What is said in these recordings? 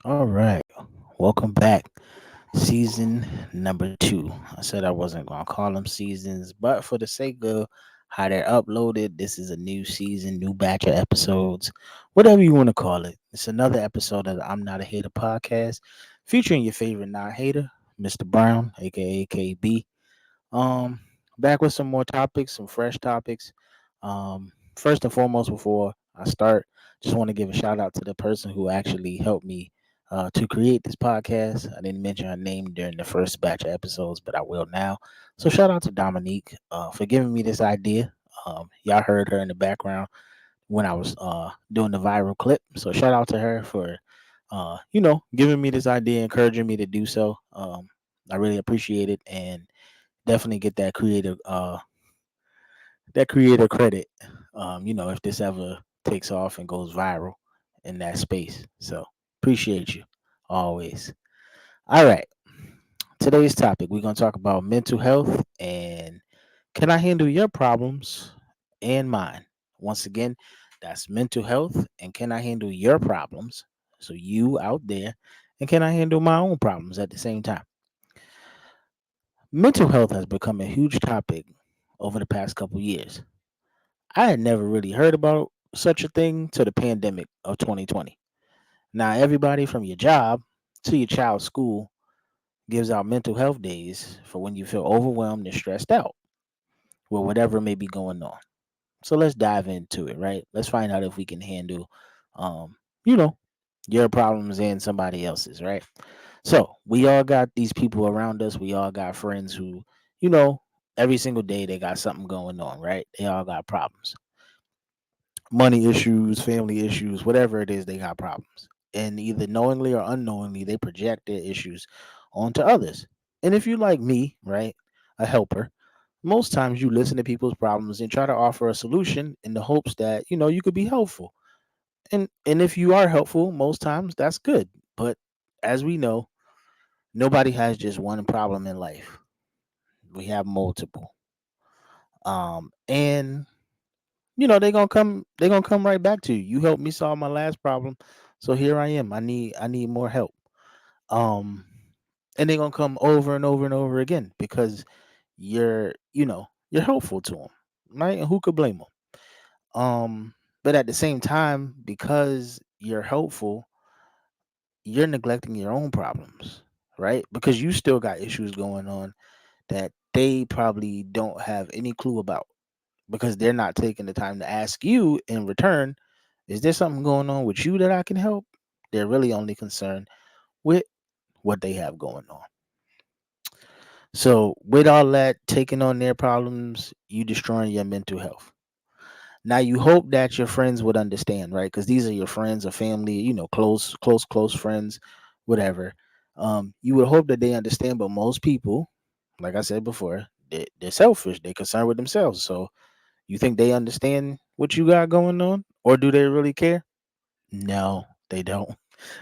All right. Welcome back. Season number two. I said I wasn't going to call them seasons, but for the sake of how they're uploaded, this is a new season, new batch of episodes, whatever you want to call it. It's another episode of the I'm Not a Hater podcast featuring your favorite not hater, Mr. Brown, aka KB. Um, Back with some more topics, some fresh topics. First and foremost, before I start, just want to give a shout out to the person who actually helped me to create this podcast. I didn't mention her name during the first batch of episodes, but I will now. So shout out to Dominique for giving me this idea. Y'all heard her in the background when I was doing the viral clip. So shout out to her for giving me this idea, encouraging me to do so. I really appreciate it, and definitely get that creator credit. If this ever takes off and goes viral in that space. So appreciate you always. All right. Today's topic, we're gonna talk about mental health and can I handle your problems and mine? Once again, that's mental health and can I handle your problems? So you out there, and can I handle my own problems at the same time? Mental health has become a huge topic over the past couple years. I had never really heard about such a thing to the pandemic of 2020. Now, everybody from your job to your child's school gives out mental health days for when you feel overwhelmed and stressed out with whatever may be going on. So let's dive into it, right? Let's find out if we can handle, um, you know, your problems and somebody else's, right? So we all got these people around us. We all got friends who, you know, every single day they got something going on, right? They all got problems, money issues, family issues, whatever it is, they got problems. And either knowingly or unknowingly, they project their issues onto others. And if you like me, right, a helper, most times you listen to people's problems and try to offer a solution in the hopes that, you could be helpful. And if you are helpful, most times that's good. But as we know, nobody has just one problem in life. We have multiple. And they're gonna come right back to you. You helped me solve my last problem, so here I am. I need more help. Um, and they're gonna come over and over and over again because you're helpful to them, right? And who could blame them? But at the same time, because you're helpful, you're neglecting your own problems, right? Because you still got issues going on that they probably don't have any clue about because they're not taking the time to ask you in return, is there something going on with you that I can help? They're really only concerned with what they have going on. So, with all that, taking on their problems, you destroying your mental health. Now, you hope that your friends would understand, right? Because these are your friends or family, close friends, whatever. You would hope that they understand, but most people, like I said before, they're selfish. They're concerned with themselves. So, you think they understand what you got going on, or do they really care? No, they don't.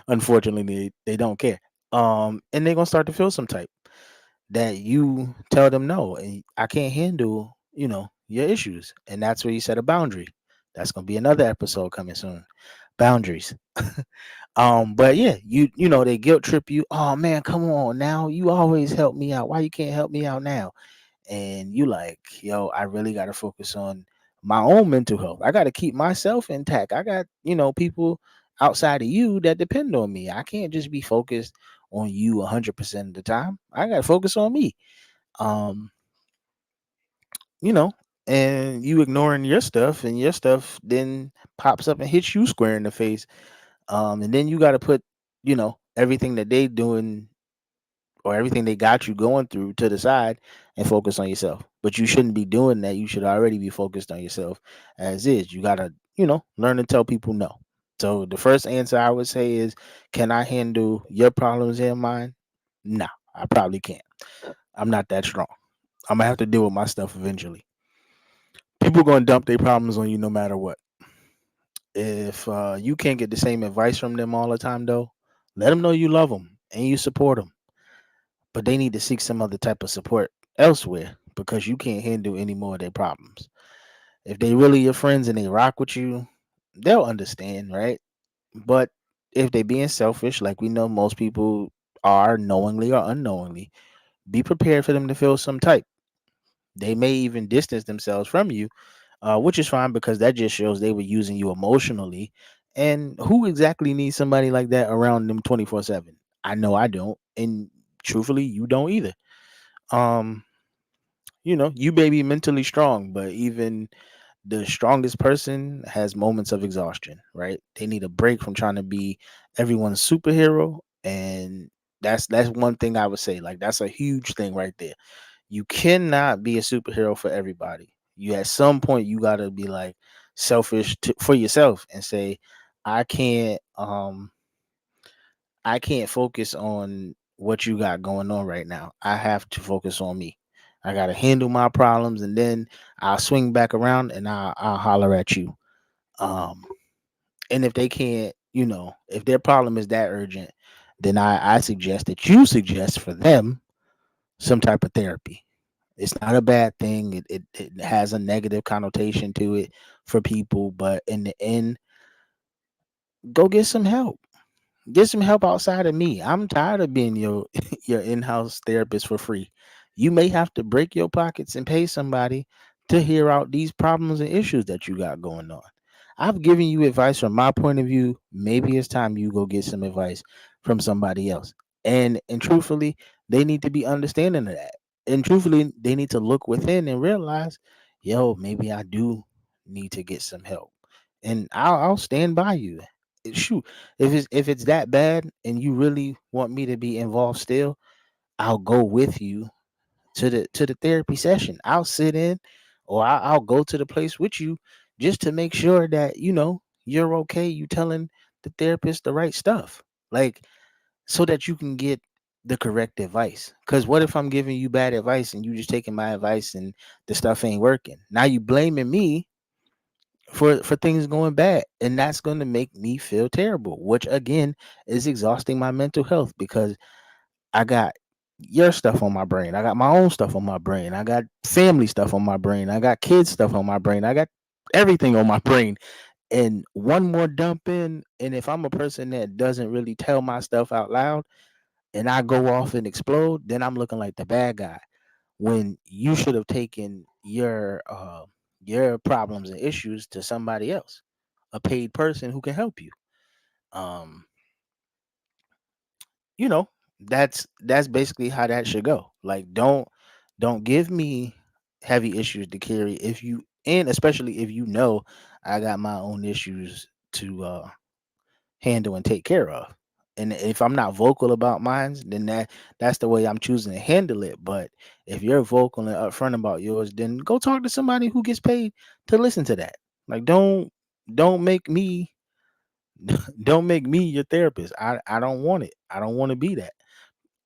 Unfortunately, they don't care. And they're gonna start to feel some type that you tell them no, and I can't handle, your issues, and that's where you set a boundary. That's gonna be another episode coming soon. Boundaries. But yeah, they guilt trip you. Oh man, come on now. You always help me out. Why you can't help me out now? And you like, yo, I really got to focus on my own mental health. I got to keep myself intact. I got, people outside of you that depend on me. I can't just be focused on you 100% of the time. I got to focus on me. Um, you know, and you ignoring your stuff and your stuff then pops up and hits you square in the face. And then you got to put, everything that they doing or everything they got you going through to the side and focus on yourself. But you shouldn't be doing that. You should already be focused on yourself as is. You gotta, learn to tell people no. So the first answer I would say is, can I handle your problems and mine? No, I probably can't. I'm not that strong. I'm gonna have to deal with my stuff eventually. People gonna dump their problems on you no matter what. If you can't get the same advice from them all the time, though, let them know you love them and you support them, but they need to seek some other type of support elsewhere because you can't handle any more of their problems. If they really your friends and they rock with you, they'll understand, right? But if they being selfish, like we know most people are knowingly or unknowingly, be prepared for them to feel some type. They may even distance themselves from you, which is fine because that just shows they were using you emotionally. And who exactly needs somebody like that around them 24/7? I know I don't, and truthfully, you don't either. Um, you may be mentally strong, but even the strongest person has moments of exhaustion, right? They need a break from trying to be everyone's superhero, and that's one thing I would say. Like that's a huge thing right there. You cannot be a superhero for everybody. You at some point you got to be like selfish for yourself and say I can't I can't focus on what you got going on right now. I have to focus on me. I got to handle my problems, and then I'll swing back around and I'll holler at you. Um, and if they can't, if their problem is that urgent, then I suggest that you suggest for them some type of therapy. It's not a bad thing. It has a negative connotation to it for people, but in the end, go get some help. Get some help outside of me. I'm tired of being your your in-house therapist for free. You may have to break your pockets and pay somebody to hear out these problems and issues that you got going on. I've given you advice from my point of view. Maybe it's time you go get some advice from somebody else. And truthfully, they need to be understanding of that. And truthfully, they need to look within and realize, yo, maybe I do need to get some help. And I'll stand by you. Shoot, if it's that bad and you really want me to be involved still, I'll go with you to the therapy session. I'll sit in, or I'll go to the place with you just to make sure that you're okay. You telling the therapist the right stuff, like so that you can get the correct advice. Because what if I'm giving you bad advice and you just taking my advice and the stuff ain't working? Now you blaming me for things going bad, and that's going to make me feel terrible, which again is exhausting my mental health because I got your stuff on my brain, I got my own stuff on my brain, I got family stuff on my brain, I got kids stuff on my brain, I got everything on my brain. And one more dump in, and if I'm a person that doesn't really tell my stuff out loud and I go off and explode, then I'm looking like the bad guy, when you should have taken your problems and issues to somebody else, a paid person who can help you. Um, you know, that's basically how that should go. Like don't give me heavy issues to carry if you, and especially if I got my own issues to handle and take care of. And if I'm not vocal about mine, then that's the way I'm choosing to handle it. But if you're vocal and upfront about yours, then go talk to somebody who gets paid to listen to that. Like don't make me don't make me your therapist. I don't want it. I don't want to be that.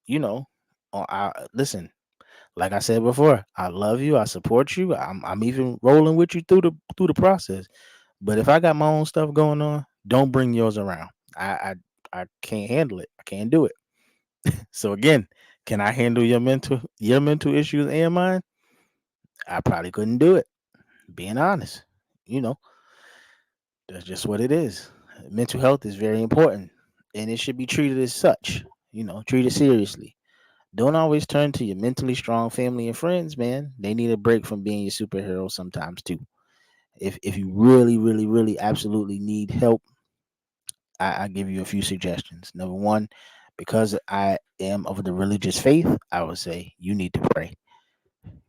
You know, I listen. Like I said before, I love you. I support you. I'm even rolling with you through the process. But if I got my own stuff going on, don't bring yours around. I can't handle it. I can't do it. So again, can I handle your mental issues and mine? I probably couldn't do it. Being honest, you know, that's just what it is. Mental health is very important, and it should be treated as such. Treated seriously. Don't always turn to your mentally strong family and friends, man. They need a break from being your superhero sometimes too. If you really, really, really absolutely need help, I give you a few suggestions. Number one, because I am of the religious faith, I would say you need to pray.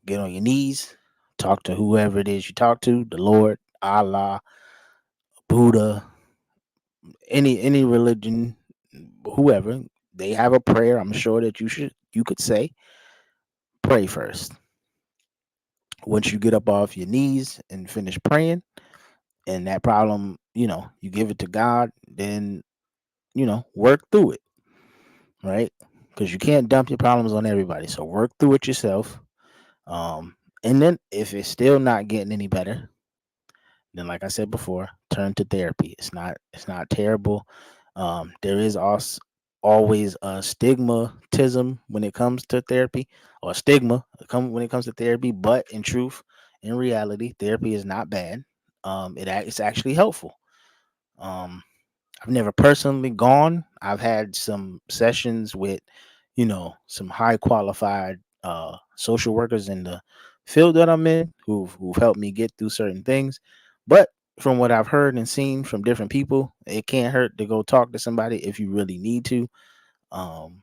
Get on your knees, talk to whoever it is you talk to, the Lord, Allah, Buddha, any religion, whoever. They have a prayer. I'm sure that you could say. Pray first. Once you get up off your knees and finish praying, and that problem, you give it to God, then work through it, right? Because you can't dump your problems on everybody. So work through it yourself. And then if it's still not getting any better, then like I said before, turn to therapy. It's not terrible. There is also always a stigmatism when it comes to therapy, or stigma when it comes to therapy. But in reality, therapy is not bad. It's actually helpful. Um, I've never personally gone. I've had some sessions with, some high qualified social workers in the field that I'm in who've helped me get through certain things. But from what I've heard and seen from different people, it can't hurt to go talk to somebody if you really need to. Um,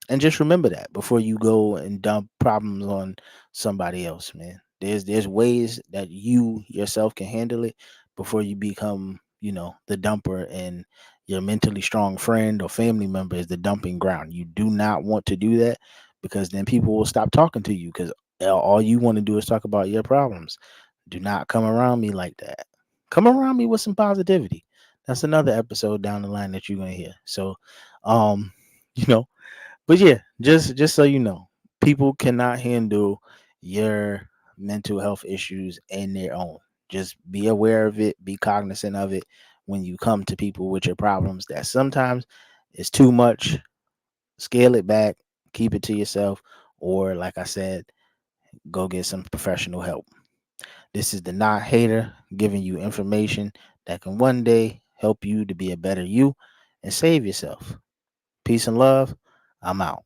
and just remember that before you go and dump problems on somebody else, man. There's ways that you yourself can handle it before you become, the dumper, and your mentally strong friend or family member is the dumping ground. You do not want to do that, because then people will stop talking to you, because all you want to do is talk about your problems. Do not come around me like that. Come around me with some positivity. That's another episode down the line that you're gonna hear. So, um, you know, but yeah, just so you know, people cannot handle your mental health issues in their own. Just be aware of it, be cognizant of it when you come to people with your problems. That sometimes it's too much. Scale it back, keep it to yourself, or like I said, go get some professional help. This is the not hater, giving you information that can one day help you to be a better you and save yourself. Peace and love. I'm out.